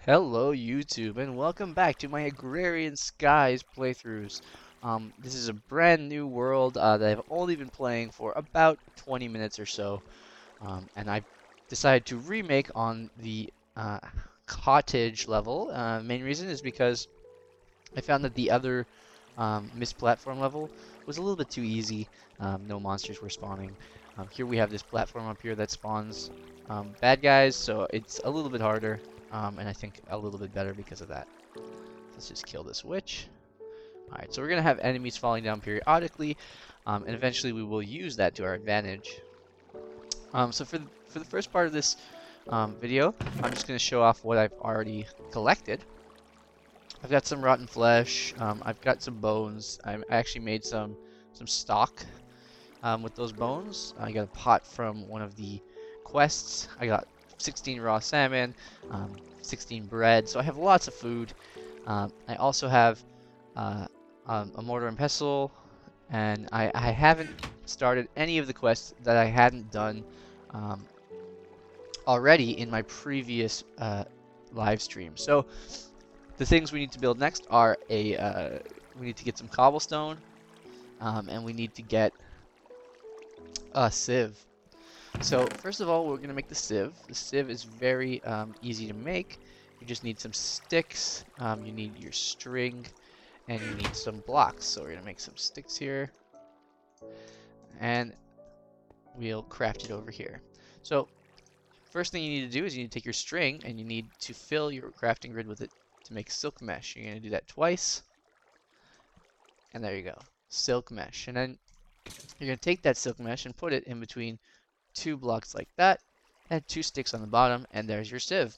Hello YouTube and welcome back to my Agrarian Skies playthroughs. This is a brand new world that I've only been playing for about 20 minutes or so, and I've decided to remake on the cottage level. Main reason is because I found that the other missed platform level was a little bit too easy. No monsters were spawning. Here we have this platform up here that spawns bad guys, so it's a little bit harder, and I think a little bit better because of that. Let's just kill this witch. Alright, so we're going to have enemies falling down periodically, and eventually we will use that to our advantage. So for the first part of this video, I'm just going to show off what I've already collected. I've got some rotten flesh, I've got some bones. I actually made some stock with those bones. I got a pot from one of the quests. I got 16 raw salmon, 16 bread, so I have lots of food. I also have a mortar and pestle, and I haven't started any of the quests that I hadn't done already in my previous live stream. So the things we need to build next are we need to get some cobblestone, and we need to get a sieve. So first of all, we're going to make the sieve. The sieve is very easy to make. You just need some sticks, you need your string, and you need some blocks. So we're going to make some sticks here, and we'll craft it over here. So first thing you need to do is you need to take your string, and you need to fill your crafting grid with it to make silk mesh. You're going to do that twice, and there you go, silk mesh. And then you're going to take that silk mesh and put it in between 2 blocks like that, and 2 sticks on the bottom, and there's your sieve.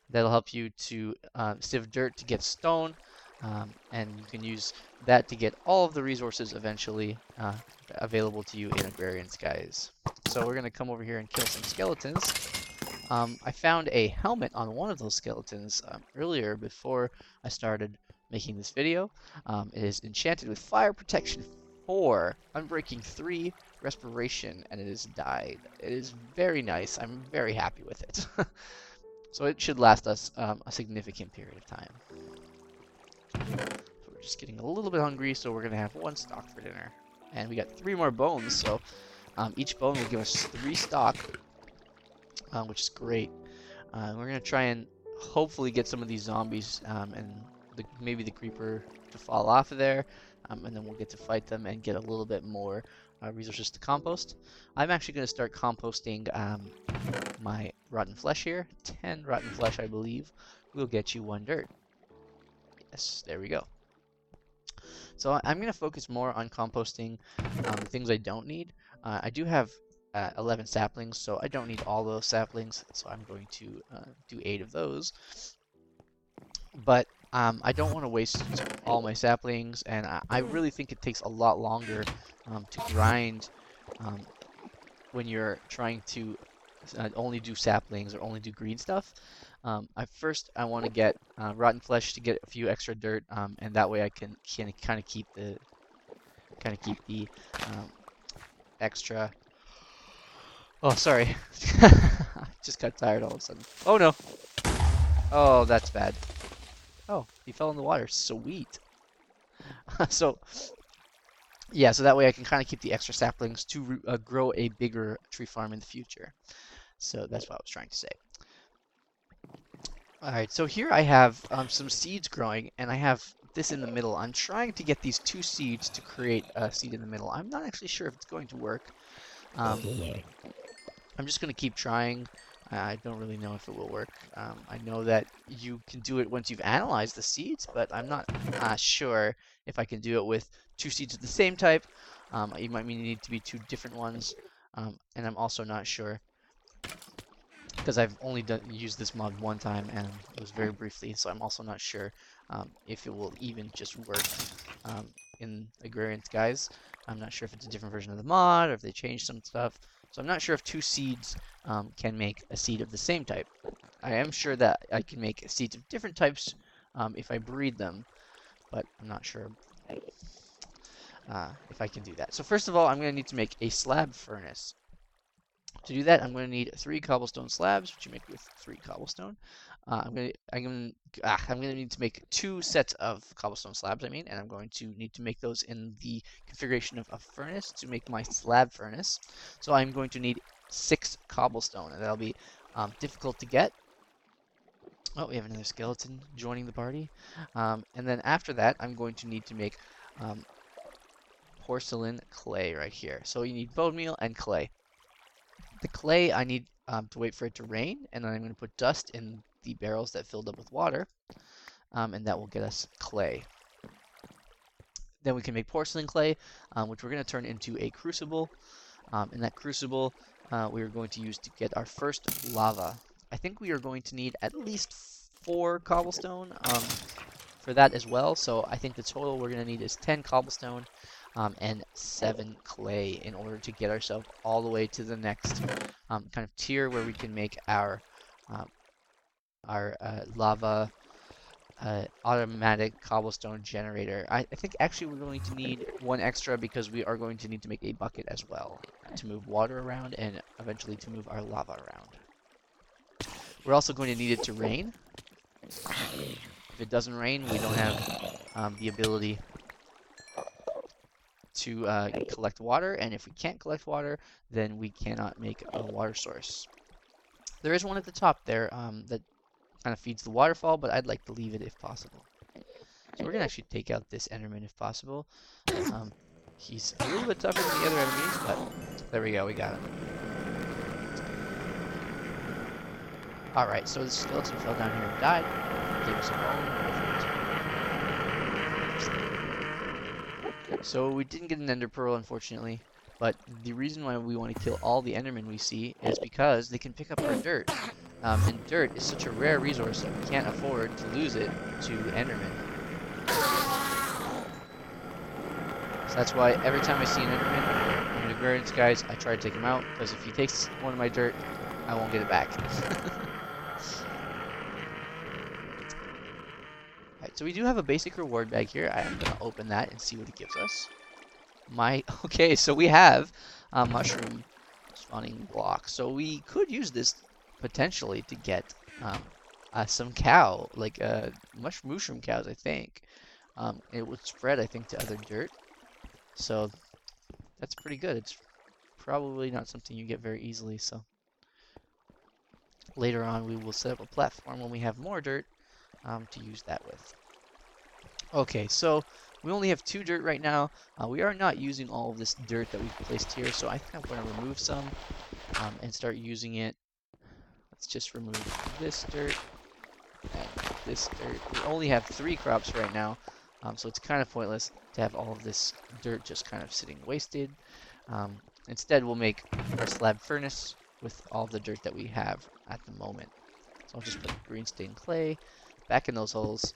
That'll help you to sieve dirt to get stone, and you can use that to get all of the resources eventually available to you in Agrarian Skies. So we're going to come over here and kill some skeletons. I found a helmet on one of those skeletons earlier before I started making this video. It is enchanted with fire protection 4, unbreaking 3, respiration, and it has died. It is very nice. I'm very happy with it. So it should last us a significant period of time. So we're just getting a little bit hungry, so we're going to have 1 stock for dinner. And we got 3 more bones, so each bone will give us 3 stock, which is great. We're going to try and hopefully get some of these zombies and maybe the creeper to fall off of there, and then we'll get to fight them and get a little bit more resources to compost. I'm actually going to start composting my rotten flesh here. 10 rotten flesh, I believe, will get you 1 dirt. Yes, there we go. So I'm going to focus more on composting things I don't need. I do have 11 saplings, so I don't need all those saplings, so I'm going to do 8 of those. But I don't want to waste all my saplings, and I really think it takes a lot longer to grind when you're trying to only do saplings or only do green stuff. I want to get rotten flesh to get a few extra dirt, and that way I can kind of keep the extra. Oh, sorry, just got tired all of a sudden. Oh no! Oh, that's bad. Oh, he fell in the water. Sweet. So, yeah, so that way I can kind of keep the extra saplings to grow a bigger tree farm in the future. So that's what I was trying to say. Alright, so here I have some seeds growing, and I have this in the middle. I'm trying to get these 2 seeds to create a seed in the middle. I'm not actually sure if it's going to work. I'm just going to keep trying. I don't really know if it will work. I know that you can do it once you've analyzed the seeds, but I'm not sure if I can do it with 2 seeds of the same type. You might need to be 2 different ones, and I'm also not sure because I've only used this mod 1 time, and it was very briefly, so I'm also not sure if it will even just work in Agrarian Skies. I'm not sure if it's a different version of the mod, or if they changed some stuff. So I'm not sure if 2 seeds can make a seed of the same type. I am sure that I can make seeds of different types if I breed them, but I'm not sure if I can do that. So first of all, I'm going to need to make a slab furnace. To do that, I'm going to need 3 cobblestone slabs, which you make with 3 cobblestone. I'm gonna need to make 2 sets of cobblestone slabs, and I'm going to need to make those in the configuration of a furnace to make my slab furnace. So I'm going to need 6 cobblestone, and that'll be difficult to get. Oh, we have another skeleton joining the party. And then after that, I'm going to need to make um, porcelain clay right here. So you need bone meal and clay. The clay, I need to wait for it to rain, and then I'm going to put dust in the barrels that filled up with water, and that will get us clay. Then we can make porcelain clay, which we're going to turn into a crucible. In that crucible, we are going to use to get our first lava. I think we are going to need at least 4 cobblestone for that as well. So I think the total we're going to need is 10 cobblestone and 7 clay in order to get ourselves all the way to the next kind of tier where we can make our lava automatic cobblestone generator. I think actually we're going to need 1 extra because we are going to need to make a bucket as well to move water around and eventually to move our lava around. We're also going to need it to rain. If it doesn't rain, we don't have the ability to collect water, and if we can't collect water, then we cannot make a water source. There is one at the top there that kind of feeds the waterfall, but I'd like to leave it if possible. So we're going to actually take out this Enderman if possible. He's a little bit tougher than the other enemies, but there we go, we got him. Alright, so the skeleton fell down here and died. Gave us a bone. So we didn't get an ender pearl, unfortunately, but the reason why we want to kill all the endermen we see is because they can pick up our dirt. And dirt is such a rare resource that we can't afford to lose it to endermen. So that's why every time I see an enderman in the Agrarian skies, I try to take him out, because if he takes one of my dirt, I won't get it back. Alright, so we do have a basic reward bag here. I'm going to open that and see what it gives us. Okay, so we have mushroom spawning block. So we could use this potentially to get some cow, like mushroom cows, I think. It would spread, I think, to other dirt. So that's pretty good. It's probably not something you get very easily, so later on we will set up a platform when we have more dirt to use that with. Okay, so we only have 2 dirt right now. We are not using all of this dirt that we've placed here, so I think I'm going to remove some and start using it. Let's just remove this dirt and this dirt. We only have 3 crops right now, so it's kind of pointless to have all of this dirt just kind of sitting wasted. Instead, we'll make our slab furnace with all the dirt that we have at the moment. So I'll just put green stained clay back in those holes.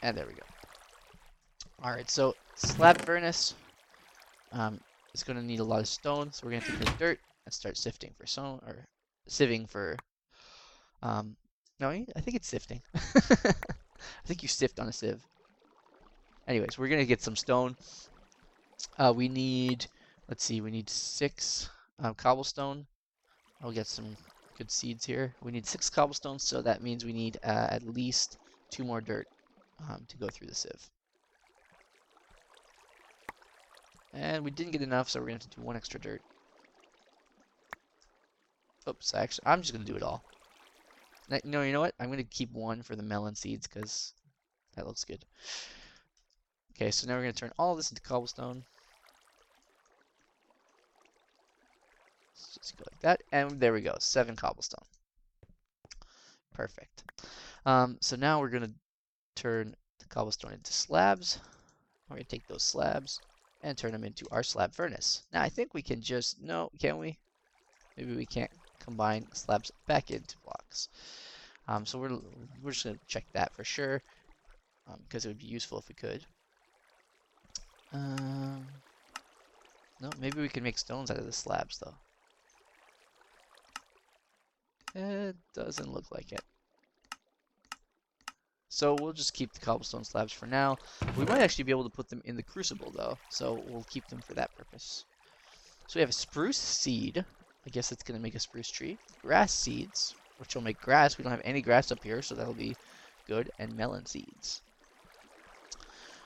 And there we go. Alright, so slab furnace is going to need a lot of stone, so we're going to take our dirt and start sifting for stone, or sieving for, no, I think it's sifting. I think you sift on a sieve. Anyways, we're going to get some stone. We need, let's see, we need 6 cobblestone. I'll get some good seeds here. We need 6 cobblestone, so that means we need at least 2 more dirt to go through the sieve. And we didn't get enough, so we're going to have to do 1 extra dirt. Oops, actually, I'm just going to do it all. No, you know what? I'm going to keep 1 for the melon seeds, because that looks good. Okay, so now we're going to turn all this into cobblestone. Let's just go like that, and there we go, 7 cobblestone. Perfect. So now we're going to turn the cobblestone into slabs. We're going to take those slabs and turn them into our slab furnace. Now I think we can just, no, can we? Maybe we can't combine slabs back into blocks. So we're just going to check that for sure, because it would be useful if we could. No, maybe we can make stones out of the slabs though. It doesn't look like it. So we'll just keep the cobblestone slabs for now. We might actually be able to put them in the crucible though, so we'll keep them for that purpose. So we have a spruce seed. I guess it's going to make a spruce tree. Grass seeds which will make grass. We don't have any grass up here, so that'll be good, and melon seeds.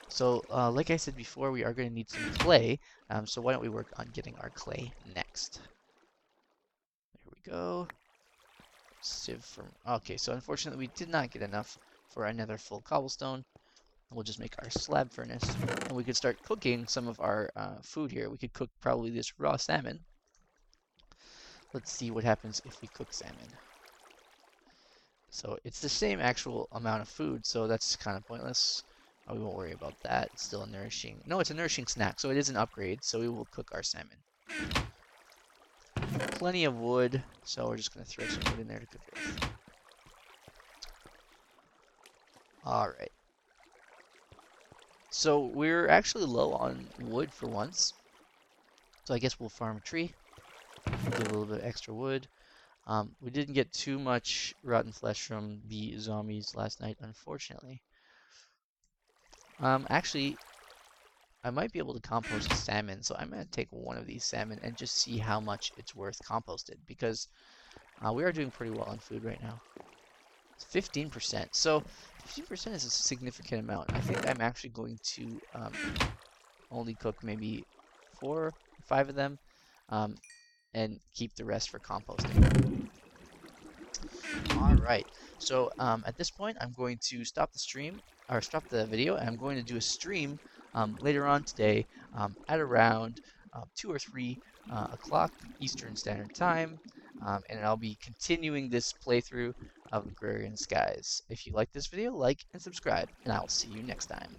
So, like I said before, we are going to need some clay. So why don't we work on getting our clay next? There we go. Sieve from... Okay, so unfortunately we did not get enough for another full cobblestone. We'll just make our slab furnace, and we could start cooking some of our food here. We could cook probably this raw salmon. Let's see what happens if we cook salmon. So it's the same actual amount of food, so that's kind of pointless. We won't worry about that. It's still a nourishing... No, it's a nourishing snack, so it is an upgrade, so we will cook our salmon. Plenty of wood, so we're just going to throw some wood in there to cook it with. Alright. So we're actually low on wood for once. So I guess we'll farm a tree. Get a little bit of extra wood. We didn't get too much rotten flesh from the zombies last night, unfortunately. Actually, I might be able to compost salmon, so I'm going to take one of these salmon and just see how much it's worth composted, because we are doing pretty well on food right now. It's 15%, so 15% is a significant amount. I think I'm actually going to only cook maybe 4 or 5 of them, and keep the rest for composting. Alright, so at this point I'm going to stop the stream, or stop the video, and I'm going to do a stream later on today at around 2 or 3 o'clock Eastern Standard Time, and I'll be continuing this playthrough of Agrarian Skies. If you like this video, like and subscribe, and I will see you next time.